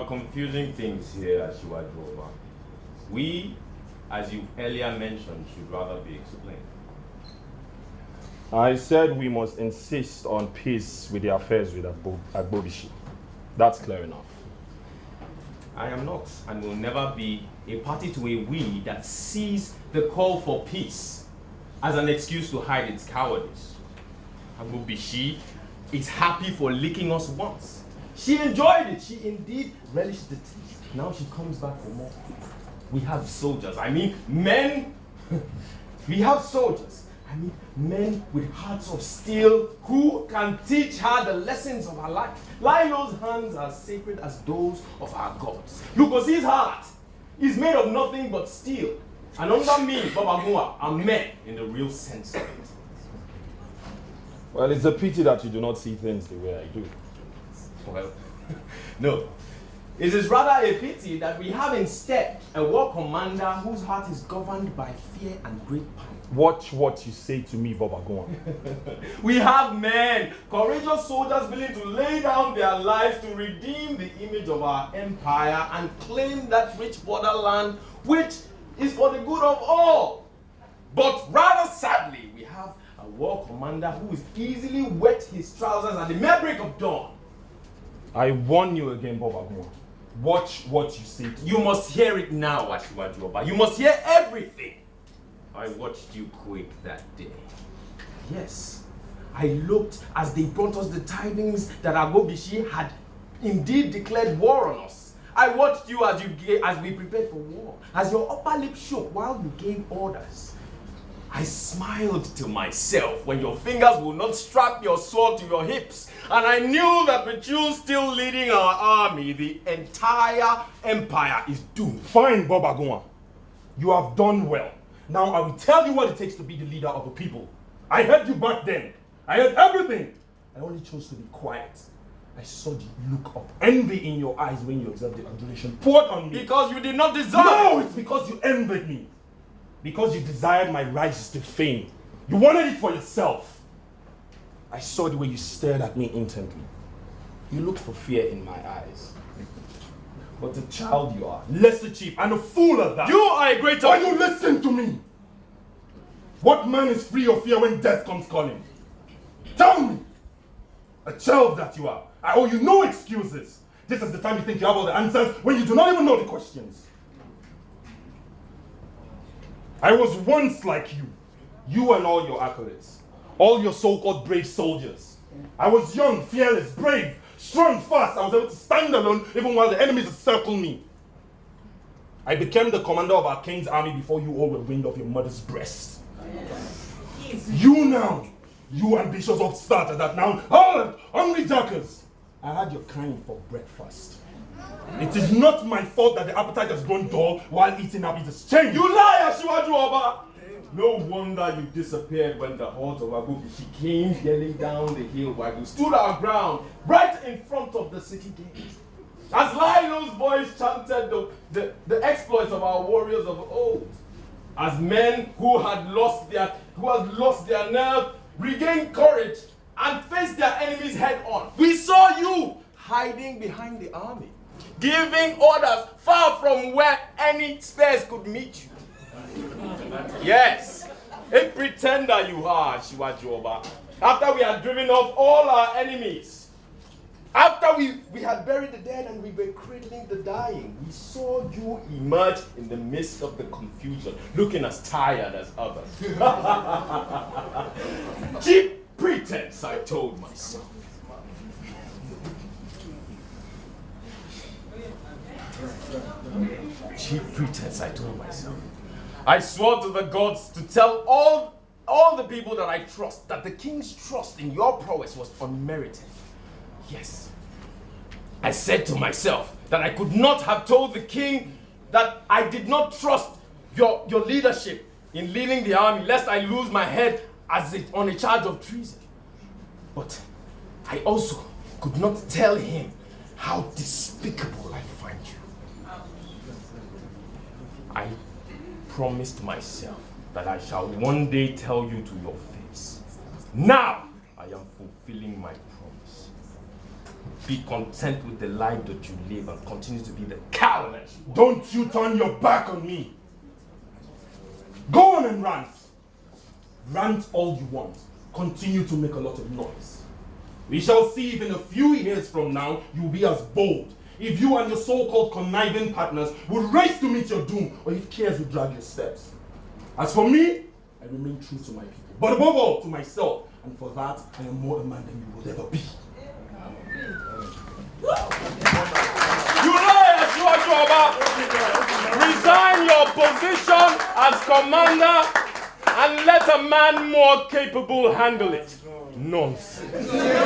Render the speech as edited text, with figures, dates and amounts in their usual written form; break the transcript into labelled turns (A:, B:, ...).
A: are confusing things here, Ashiwajuoba. We, as you earlier mentioned, should rather be explained.
B: I said we must insist on peace with the affairs with Agbobishi. That's clear enough.
A: I am not and will never be a party to a we that sees the call for peace as an excuse to hide its cowardice. Agbobishi is happy for licking us once. She enjoyed it. She indeed relished the taste. Now she comes back for more. We have soldiers. I mean, men. We have soldiers. I mean, men with hearts of steel who can teach her the lessons of her life. Lilo's hands are sacred as those of our gods. Lukosi's heart is made of nothing but steel. And under me, Baba Mua, are men in the real sense of it.
B: Well, it's a pity that you do not see things the way I do.
A: Well, no. It is rather a pity that we have instead a war commander whose heart is governed by fear and great panic.
B: Watch what you say to me, Bobagoa.
A: We have men, courageous soldiers willing to lay down their lives to redeem the image of our empire and claim that rich borderland which is for the good of all. But rather sadly, we have a war commander who is easily wet his trousers at the mere break of dawn.
B: I warn you again, Bobagoa. Watch what you say to me.
A: You must hear it now, Ashiwajuoba. You must hear everything. I watched you quake that day. Yes, I looked as they brought us the tidings that Agbobishi had indeed declared war on us. I watched you as we prepared for war, as your upper lip shook while you gave orders. I smiled to myself when your fingers would not strap your sword to your hips, and I knew that with you still leading our army, the entire empire is doomed.
B: Fine, Bobagoa. You have done well. Now I will tell you what it takes to be the leader of a people. I heard you back then. I heard everything. I only chose to be quiet. I saw the look of envy in your eyes when you observed the adulation poured on me.
A: Because you did not deserve
B: No, it's because you envied me. Because you desired my rise to fame. You wanted it for yourself. I saw the way you stared at me intently. You looked for fear in my eyes. But the child you are, lesser chief, and a fool at that.
A: You are a greater...
B: Why you listen to me? What man is free of fear when death comes calling? Tell me! A child that you are. I owe you no excuses. This is the time you think you have all the answers when you do not even know the questions. I was once like you. You and all your accolades. All your so-called brave soldiers. I was young, fearless, brave, strong, fast. I was able to stand alone even while the enemies encircled me. I became the commander of our king's army before you all were weaned off your mother's breast. You now, you ambitious upstart that now, hungry jackers. I had your kind for breakfast. It is not my fault that the appetite has grown dull while eating up is changed.
A: You lie, Ashiwajuoba! No wonder you disappeared when the hordes of Agbobishi came yelling down the hill while you stood our ground right in front of the city gate. As Lilo's voice chanted the exploits of our warriors of old. As men who had lost their nerve regained courage and faced their enemies head on. We saw you hiding behind the army, giving orders far from where any spears could meet you. Yes, a pretender you are, Ashiwajuoba. After we had driven off all our enemies, after we had buried the dead and we were cradling the dying, we saw you emerge in the midst of the confusion, looking as tired as others. Cheap pretense, I told myself. Cheap pretense, I told myself. I swore to the gods to tell all the people that I trust that the king's trust in your prowess was unmerited. Yes. I said to myself that I could not have told the king that I did not trust your leadership in leading the army, lest I lose my head on a charge of treason. But I also could not tell him how despicable I find you. I promised myself that I shall one day tell you to your face. Now I am fulfilling my promise. be content with the life that you live and continue to be the coward that you are.
B: Don't you turn your back on me. Go on and rant. Rant all you want. Continue to make a lot of noise. We shall see if in a few years from now you'll be as bold. If you and your so-called conniving partners would race to meet your doom, or if cares will drag your steps. As for me, I remain true to my people. But above all, to myself. And for that, I am more a man than you will ever be.
A: You liars, you are Joba. Resign your position as commander and let a man more capable handle it. Nonsense.